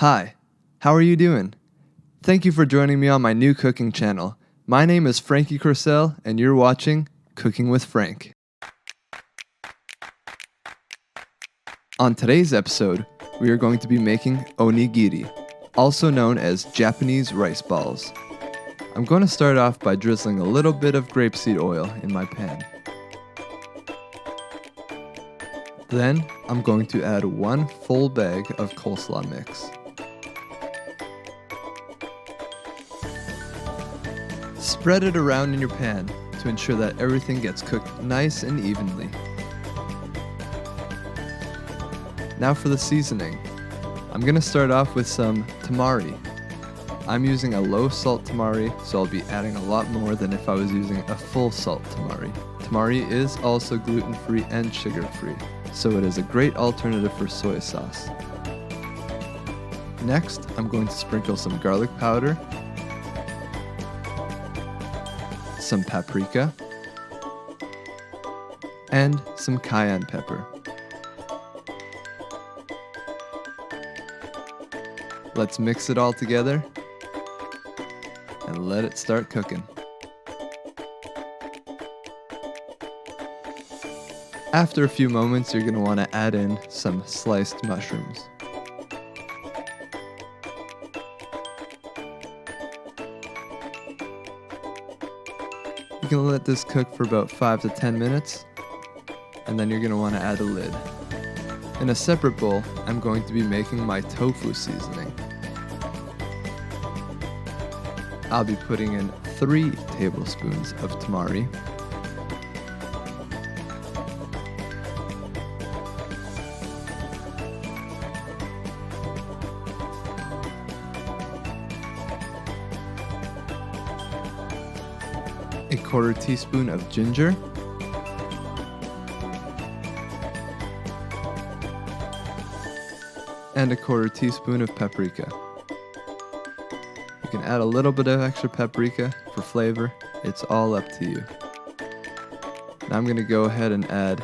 Hi, how are you doing? Thank you for joining me on my new cooking channel. My name is Frankie Corsell, and you're watching Cooking with Frank. On today's episode, we are going to be making onigiri, also known as Japanese rice balls. I'm going to start off by drizzling a little bit of grapeseed oil in my pan. Then, I'm going to add 1 full bag of coleslaw mix. Spread it around in your pan to ensure that everything gets cooked nice and evenly. Now for the seasoning. I'm going to start off with some tamari. I'm using a low salt tamari, so I'll be adding a lot more than if I was using a full salt tamari. Tamari is also gluten-free and sugar-free, so it is a great alternative for soy sauce. Next, I'm going to sprinkle some garlic powder, some paprika, and some cayenne pepper. Let's mix it all together and let it start cooking. After a few moments, you're going to want to add in some sliced mushrooms. You can let this cook for about 5 to 10 minutes, and then you're going to want to add a lid. In a separate bowl, I'm going to be making my tofu seasoning. I'll be putting in 3 tablespoons of tamari, a 1/4 teaspoon of ginger, and a 1/4 teaspoon of paprika. You can add a little bit of extra paprika for flavor. It's all up to you. Now I'm going to go ahead and add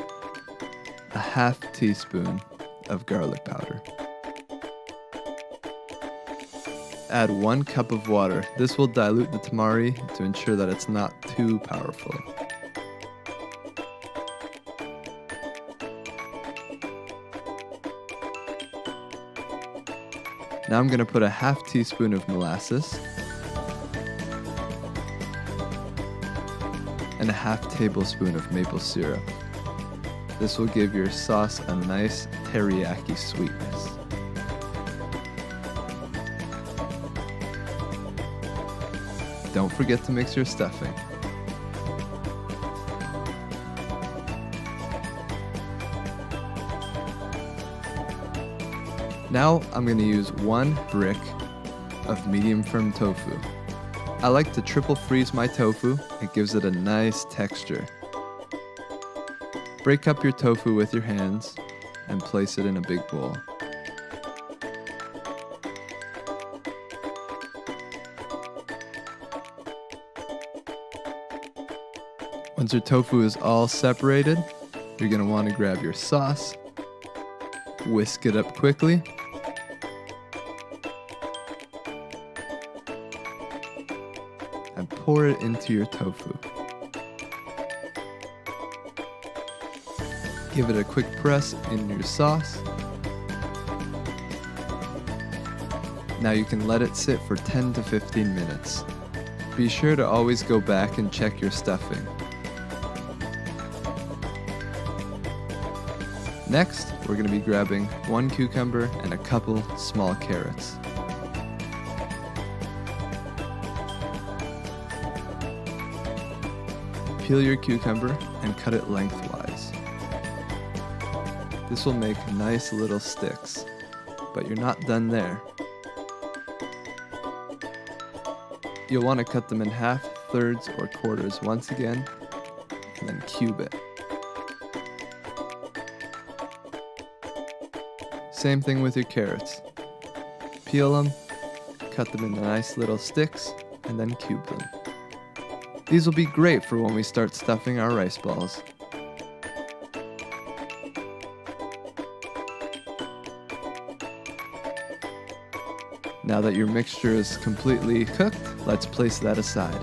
a 1/2 teaspoon of garlic powder. Add 1 cup of water. This will dilute the tamari to ensure that it's not too powerful. Now I'm going to put a 1/2 teaspoon of molasses and a 1/2 tablespoon of maple syrup. This will give your sauce a nice teriyaki sweetness. Don't forget to mix your stuffing. Now I'm going to use 1 brick of medium firm tofu. I like to triple freeze my tofu. It gives it a nice texture. Break up your tofu with your hands and place it in a big bowl. Once your tofu is all separated, you're going to want to grab your sauce, whisk it up quickly, and pour it into your tofu. Give it a quick press in your sauce. Now you can let it sit for 10 to 15 minutes. Be sure to always go back and check your stuffing. Next, we're going to be grabbing 1 cucumber and a couple small carrots. Peel your cucumber and cut it lengthwise. This will make nice little sticks, but you're not done there. You'll want to cut them in 1/2, 1/3, or 1/4 once again, and then cube it. Same thing with your carrots. Peel them, cut them into nice little sticks, and then cube them. These will be great for when we start stuffing our rice balls. Now that your mixture is completely cooked, let's place that aside.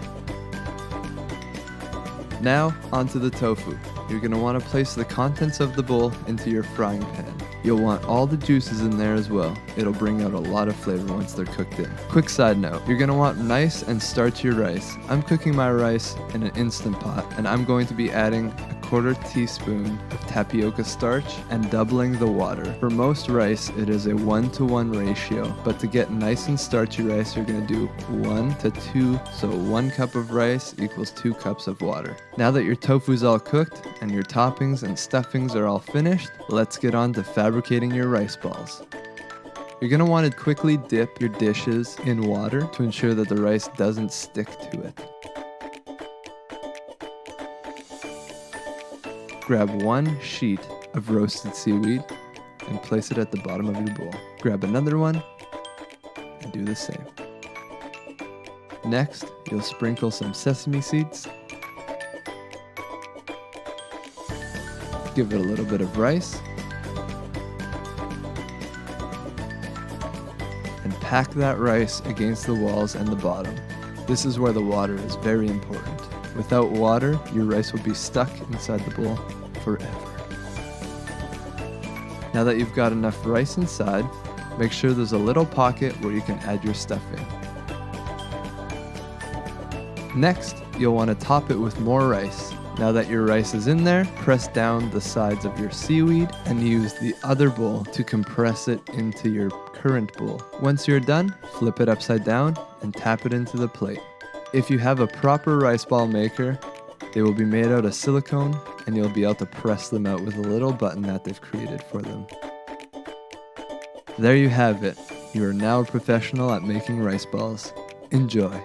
Now, onto the tofu. You're going to want to place the contents of the bowl into your frying pan. You'll want all the juices in there as well. It'll bring out a lot of flavor once they're cooked in. Quick side note, you're going to want nice and starchy rice. I'm cooking my rice in an Instant Pot, and I'm going to be adding a 1/4 teaspoon of tapioca starch and doubling the water. For most rice, it is a 1-to-1 ratio, but to get nice and starchy rice, you're going to do 1 to 2, so 1 cup of rice equals 2 cups of water. Now that your tofu's all cooked and your toppings and stuffings are all finished, let's get on to fabricating your rice balls. You're going to want to quickly dip your dishes in water to ensure that the rice doesn't stick to it. Grab 1 sheet of roasted seaweed and place it at the bottom of your bowl. Grab another one and do the same. Next, you'll sprinkle some sesame seeds. Give it a little bit of rice. And pack that rice against the walls and the bottom. This is where the water is very important. Without water, your rice will be stuck inside the bowl forever. Now that you've got enough rice inside, make sure there's a little pocket where you can add your stuffing. Next, you'll want to top it with more rice. Now that your rice is in there, press down the sides of your seaweed and use the other bowl to compress it into your current bowl. Once you're done, flip it upside down and tap it into the plate. If you have a proper rice ball maker, they will be made out of silicone and you'll be able to press them out with a little button that they've created for them. There you have it. You are now a professional at making rice balls. Enjoy.